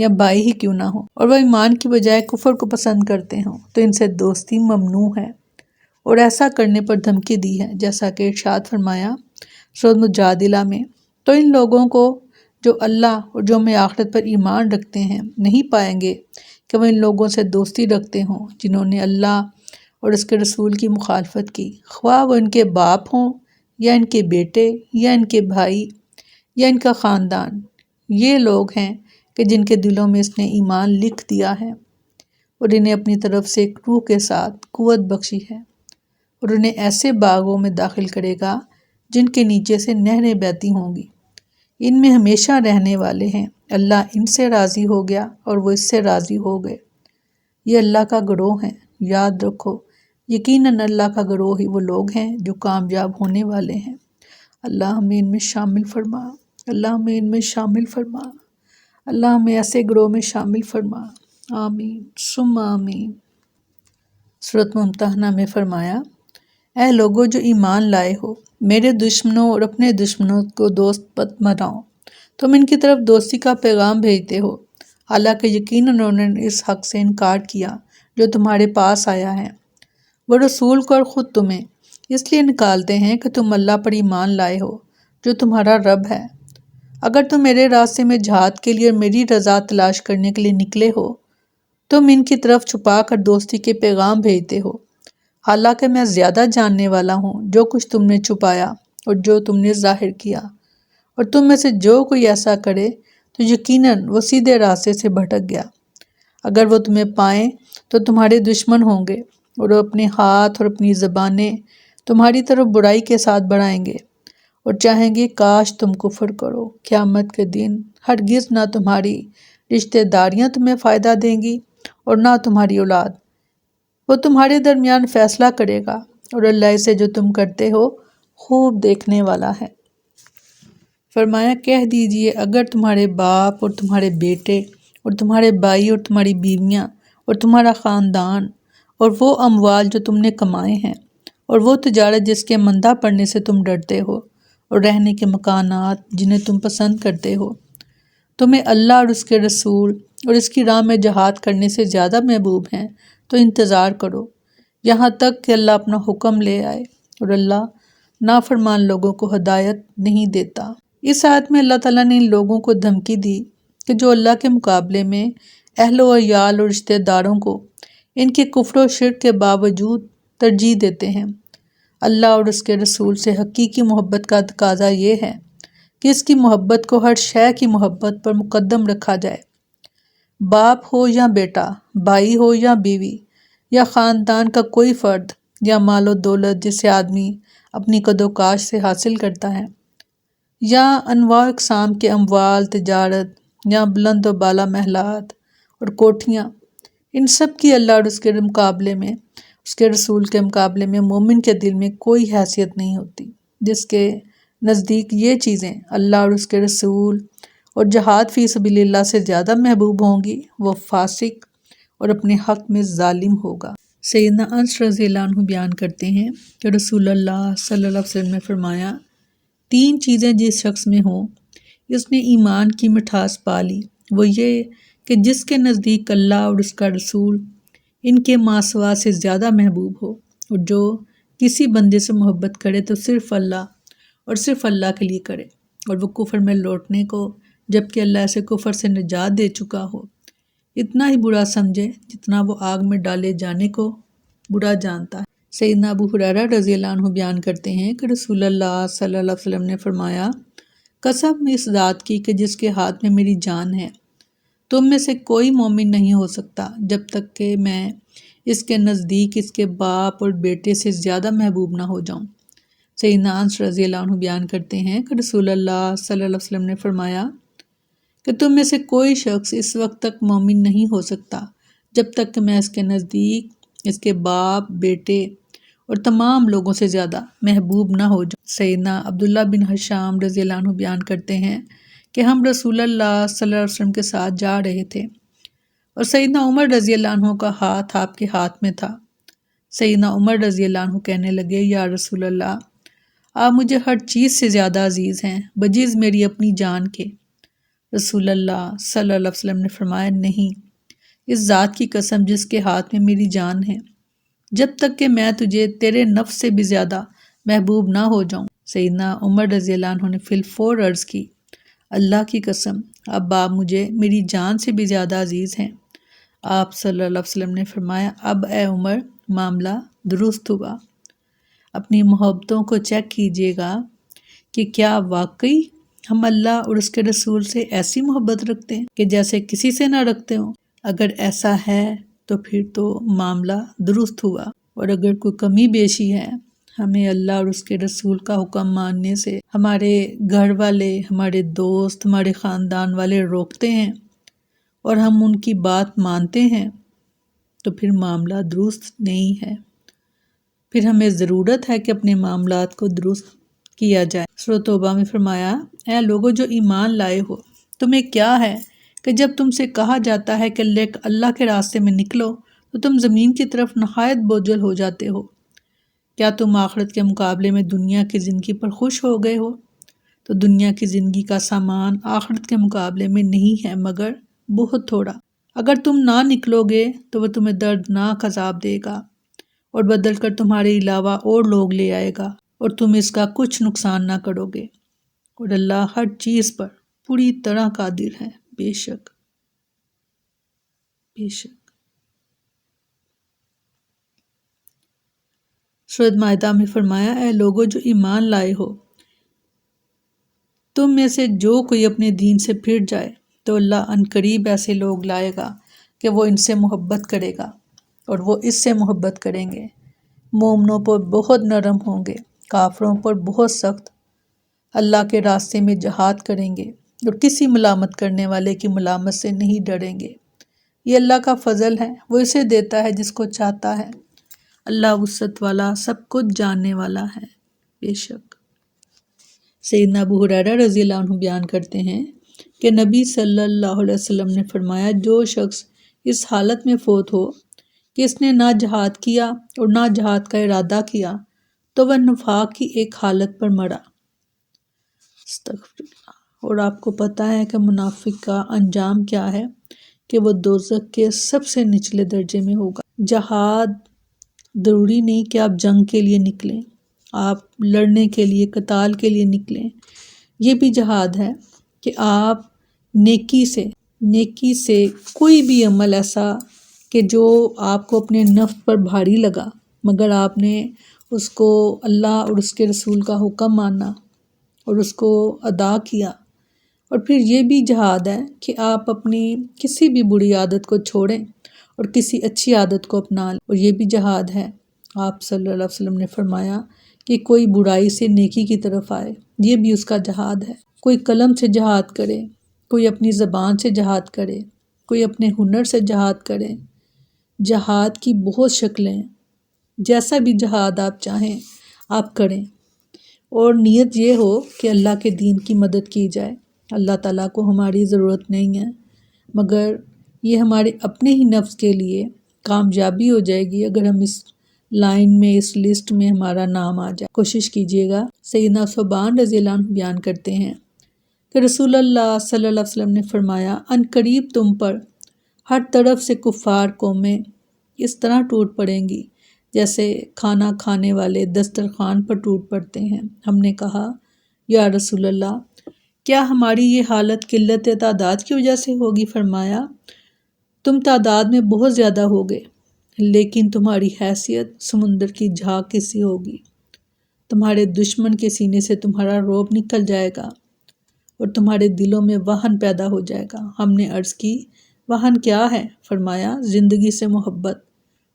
یا بھائی ہی کیوں نہ ہو اور وہ ایمان کی بجائے کفر کو پسند کرتے ہوں تو ان سے دوستی ممنوع ہے، اور ایسا کرنے پر دھمکی دی ہے، جیسا کہ ارشاد فرمایا سورۃ مجادلہ میں، تو ان لوگوں کو جو اللہ اور یوم آخرت پر ایمان رکھتے ہیں نہیں پائیں گے کہ وہ ان لوگوں سے دوستی رکھتے ہوں جنہوں نے اللہ اور اس کے رسول کی مخالفت کی، خواہ وہ ان کے باپ ہوں یا ان کے بیٹے یا ان کے بھائی یا ان کا خاندان۔ یہ لوگ ہیں کہ جن کے دلوں میں اس نے ایمان لکھ دیا ہے اور انہیں اپنی طرف سے ایک روح کے ساتھ قوت بخشی ہے، اور انہیں ایسے باغوں میں داخل کرے گا جن کے نیچے سے نہریں بہتی ہوں گی، ان میں ہمیشہ رہنے والے ہیں، اللہ ان سے راضی ہو گیا اور وہ اس سے راضی ہو گئے۔ یہ اللہ کا گروہ ہے، یاد رکھو یقیناً اللہ کا گروہ ہی وہ لوگ ہیں جو کامیاب ہونے والے ہیں۔ اللہ ہمیں ان میں شامل فرما، اللہ ہمیں ان میں شامل فرما، اللہ ہمیں ایسے گروہ میں شامل فرما، آمین ثم آمین۔ سورۃ ممتحنہ میں فرمایا، اے لوگو جو ایمان لائے ہو، میرے دشمنوں اور اپنے دشمنوں کو دوست مت بناؤ، تم ان کی طرف دوستی کا پیغام بھیجتے ہو، حالانکہ یقیناً انہوں نے اس حق سے انکار کیا جو تمہارے پاس آیا ہے۔ وہ رسول کو اور خود تمہیں اس لیے نکالتے ہیں کہ تم اللہ پر ایمان لائے ہو جو تمہارا رب ہے۔ اگر تم میرے راستے میں جہاد کے لیے اور میری رضا تلاش کرنے کے لیے نکلے ہو، تم ان کی طرف چھپا کر دوستی کے پیغام بھیجتے ہو، حالانکہ میں زیادہ جاننے والا ہوں جو کچھ تم نے چھپایا اور جو تم نے ظاہر کیا، اور تم میں سے جو کوئی ایسا کرے تو یقیناً وہ سیدھے راستے سے بھٹک گیا۔ اگر وہ تمہیں پائیں تو تمہارے دشمن ہوں گے، اور وہ اپنے ہاتھ اور اپنی زبانیں تمہاری طرف برائی کے ساتھ بڑھائیں گے، اور چاہیں گے کاش تم کفر کرو۔ قیامت کے دن ہرگز نہ تمہاری رشتہ داریاں تمہیں فائدہ دیں گی اور نہ تمہاری اولاد، وہ تمہارے درمیان فیصلہ کرے گا، اور اللہ اسے جو تم کرتے ہو خوب دیکھنے والا ہے۔ فرمایا، کہہ دیجئے اگر تمہارے باپ اور تمہارے بیٹے اور تمہارے بھائی اور تمہاری بیویاں اور تمہارا خاندان اور وہ اموال جو تم نے کمائے ہیں اور وہ تجارت جس کے مندہ پڑنے سے تم ڈرتے ہو اور رہنے کے مکانات جنہیں تم پسند کرتے ہو، تمہیں اللہ اور اس کے رسول اور اس کی راہ میں جہاد کرنے سے زیادہ محبوب ہیں، تو انتظار کرو یہاں تک کہ اللہ اپنا حکم لے آئے، اور اللہ نافرمان لوگوں کو ہدایت نہیں دیتا۔ اس آیت میں اللہ تعالیٰ نے ان لوگوں کو دھمکی دی کہ جو اللہ کے مقابلے میں اہل و عیال اور رشتہ داروں کو ان کے کفر و شرک کے باوجود ترجیح دیتے ہیں۔ اللہ اور اس کے رسول سے حقیقی محبت کا تقاضا یہ ہے کہ اس کی محبت کو ہر شے کی محبت پر مقدم رکھا جائے، باپ ہو یا بیٹا، بھائی ہو یا بیوی، یا خاندان کا کوئی فرد، یا مال و دولت جسے آدمی اپنی قد و کاش سے حاصل کرتا ہے، یا انواع اقسام کے اموال، تجارت، یا بلند و بالا محلات اور کوٹھیاں، ان سب کی اللہ اور اس کے مقابلے میں، اس کے رسول کے مقابلے میں مومن کے دل میں کوئی حیثیت نہیں ہوتی۔ جس کے نزدیک یہ چیزیں اللہ اور اس کے رسول اور جہاد فی سبیل اللہ سے زیادہ محبوب ہوں گی، وہ فاسق اور اپنے حق میں ظالم ہوگا۔ سیدنا انس رضی اللہ عنہ بیان کرتے ہیں کہ رسول اللہ صلی اللہ علیہ وسلم نے فرمایا، 3 چیزیں جس شخص میں ہوں اس نے ایمان کی مٹھاس پا لی، وہ یہ کہ جس کے نزدیک اللہ اور اس کا رسول ان کے ماسوا سے زیادہ محبوب ہو، اور جو کسی بندے سے محبت کرے تو صرف اللہ اور صرف اللہ کے لیے کرے، اور وہ کفر میں لوٹنے کو جبکہ اللہ اسے کفر سے نجات دے چکا ہو اتنا ہی برا سمجھے جتنا وہ آگ میں ڈالے جانے کو برا جانتا ہے۔ سیدنا ابو ہریرہ رضی اللہ عنہ بیان کرتے ہیں کہ رسول اللہ صلی اللہ علیہ وسلم نے فرمایا، قسم اس ذات کی کہ جس کے ہاتھ میں میری جان ہے، تم میں سے کوئی مومن نہیں ہو سکتا جب تک کہ میں اس کے نزدیک اس کے باپ اور بیٹے سے زیادہ محبوب نہ ہو جاؤں۔ سیدنا انس رضی اللہ عنہ بیان کرتے ہیں کہ رسول اللہ صلی اللہ علیہ وسلم نے فرمایا کہ تم میں سے کوئی شخص اس وقت تک مومن نہیں ہو سکتا جب تک کہ میں اس کے نزدیک اس کے باپ، بیٹے اور تمام لوگوں سے زیادہ محبوب نہ ہو جاؤں۔ سیدنا عبداللہ بن حشام رضی اللہ عنہ بیان کرتے ہیں کہ ہم رسول اللہ صلی اللہ علیہ وسلم کے ساتھ جا رہے تھے اور سیدنا عمر رضی اللہ عنہ کا ہاتھ آپ کے ہاتھ میں تھا۔ سیدنا عمر رضی اللہ عنہ کہنے لگے، یا رسول اللہ، آپ مجھے ہر چیز سے زیادہ عزیز ہیں بجز میری اپنی جان کے۔ رسول اللہ صلی اللہ علیہ وسلم نے فرمایا نہیں، اس ذات کی قسم جس کے ہاتھ میں میری جان ہے، جب تک کہ میں تجھے تیرے نفس سے بھی زیادہ محبوب نہ ہو جاؤں۔ سیدنا عمر رضی اللہ عنہ نے فی الفور عرض کی، اللہ کی قسم اب آپ مجھے میری جان سے بھی زیادہ عزیز ہیں۔ آپ صلی اللہ علیہ وسلم نے فرمایا اب اے عمر معاملہ درست ہوا، اپنی محبتوں کو چیک کیجیے گا کہ کیا واقعی ہم اللہ اور اس کے رسول سے ایسی محبت رکھتے ہیں کہ جیسے کسی سے نہ رکھتے ہوں۔ اگر ایسا ہے تو پھر تو معاملہ درست ہوا، اور اگر کوئی کمی بیشی ہے، ہمیں اللہ اور اس کے رسول کا حکم ماننے سے ہمارے گھر والے، ہمارے دوست، ہمارے خاندان والے روکتے ہیں اور ہم ان کی بات مانتے ہیں، تو پھر معاملہ درست نہیں ہے۔ پھر ہمیں ضرورت ہے کہ اپنے معاملات کو درست کیا جائے۔ سورۃ توبہ میں فرمایا اے لوگو جو ایمان لائے ہو، تمہیں کیا ہے کہ جب تم سے کہا جاتا ہے کہ اللہ کے راستے میں نکلو تو تم زمین کی طرف نہایت بوجھل ہو جاتے ہو؟ کیا تم آخرت کے مقابلے میں دنیا کی زندگی پر خوش ہو گئے ہو؟ تو دنیا کی زندگی کا سامان آخرت کے مقابلے میں نہیں ہے مگر بہت تھوڑا۔ اگر تم نہ نکلو گے تو وہ تمہیں دردناک عذاب دے گا اور بدل کر تمہارے علاوہ اور لوگ لے آئے گا، اور تم اس کا کچھ نقصان نہ کرو گے، اور اللہ ہر چیز پر پوری طرح قادر ہے۔ بے شک بے شک۔ سورۃ مائدہ میں فرمایا اے لوگو جو ایمان لائے ہو، تم میں سے جو کوئی اپنے دین سے پھر جائے تو اللہ عنقریب ایسے لوگ لائے گا کہ وہ ان سے محبت کرے گا اور وہ اس سے محبت کریں گے۔ مومنوں پر بہت نرم ہوں گے، کافروں پر بہت سخت، اللہ کے راستے میں جہاد کریں گے اور کسی ملامت کرنے والے کی ملامت سے نہیں ڈریں گے۔ یہ اللہ کا فضل ہے، وہ اسے دیتا ہے جس کو چاہتا ہے۔ اللہ وسعت والا، سب کچھ جاننے والا ہے۔ بے شک۔ سیدنا ابو ہریرہ رضی اللہ عنہ بیان کرتے ہیں کہ نبی صلی اللہ علیہ وسلم نے فرمایا جو شخص اس حالت میں فوت ہو کہ اس نے نہ جہاد کیا اور نہ جہاد کا ارادہ کیا تو وہ نفاق کی ایک حالت پر مرا۔ استغفر اللہ۔ اور آپ کو پتہ ہے کہ منافق کا انجام کیا ہے، کہ وہ دوزخ کے سب سے نچلے درجے میں ہوگا۔ جہاد ضروری نہیں کہ آپ جنگ کے لیے نکلیں، آپ لڑنے کے لیے، قتال کے لیے نکلیں۔ یہ بھی جہاد ہے کہ آپ نیکی سے کوئی بھی عمل ایسا کہ جو آپ کو اپنے نفس پر بھاری لگا مگر آپ نے اس کو اللہ اور اس کے رسول کا حکم مانا اور اس کو ادا کیا۔ اور پھر یہ بھی جہاد ہے کہ آپ اپنی کسی بھی بری عادت کو چھوڑیں اور کسی اچھی عادت کو اپنا لیں، اور یہ بھی جہاد ہے۔ آپ صلی اللہ علیہ وسلم نے فرمایا کہ کوئی برائی سے نیکی کی طرف آئے، یہ بھی اس کا جہاد ہے۔ کوئی قلم سے جہاد کرے، کوئی اپنی زبان سے جہاد کرے، کوئی اپنے ہنر سے جہاد کرے۔ جہاد کی بہت شکلیں ہیں، جیسا بھی جہاد آپ چاہیں آپ کریں، اور نیت یہ ہو کہ اللہ کے دین کی مدد کی جائے۔ اللہ تعالیٰ کو ہماری ضرورت نہیں ہے، مگر یہ ہمارے اپنے ہی نفس کے لیے کامیابی ہو جائے گی اگر ہم اس لائن میں، اس لسٹ میں ہمارا نام آ جائے۔ کوشش کیجیے گا۔ سیدنا ثوبان رضی اللہ عنہ بیان کرتے ہیں کہ رسول اللہ صلی اللہ علیہ وسلم نے فرمایا ان قریب تم پر ہر طرف سے کفار قومیں اس طرح ٹوٹ پڑیں گی جیسے کھانا کھانے والے دسترخوان پر ٹوٹ پڑتے ہیں۔ ہم نے کہا یا رسول اللہ کیا ہماری یہ حالت قلت تعداد کی وجہ سے ہوگی؟ فرمایا تم تعداد میں بہت زیادہ ہوگے لیکن تمہاری حیثیت سمندر کی جھاگ کی سی ہوگی، تمہارے دشمن کے سینے سے تمہارا رعب نکل جائے گا اور تمہارے دلوں میں وہن پیدا ہو جائے گا۔ ہم نے عرض کی وہن کیا ہے؟ فرمایا زندگی سے محبت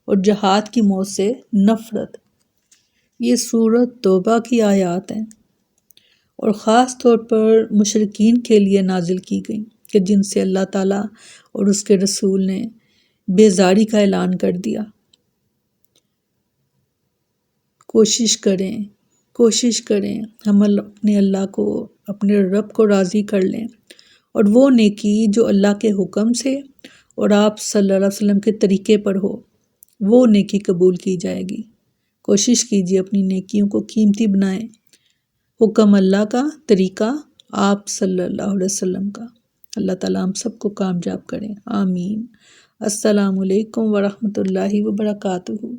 اور جہاد کی موت سے نفرت۔ یہ سورۃ توبہ کی آیات ہیں اور خاص طور پر مشرکین کے لیے نازل کی گئی کہ جن سے اللہ تعالیٰ اور اس کے رسول نے بیزاری کا اعلان کر دیا۔ کوشش کریں ہم اپنے اللہ کو، اپنے رب کو راضی کر لیں، اور وہ نیکی جو اللہ کے حکم سے اور آپ صلی اللہ علیہ وسلم کے طریقے پر ہو، وہ نیکی قبول کی جائے گی۔ کوشش کیجیے اپنی نیکیوں کو قیمتی بنائیں، حکم اللہ کا، طریقہ آپ صلی اللہ علیہ وسلم کا۔ اللہ تعالیٰ ہم سب کو کامیاب کریں، آمین۔ السلام علیکم ورحمۃ اللہ وبرکاتہ۔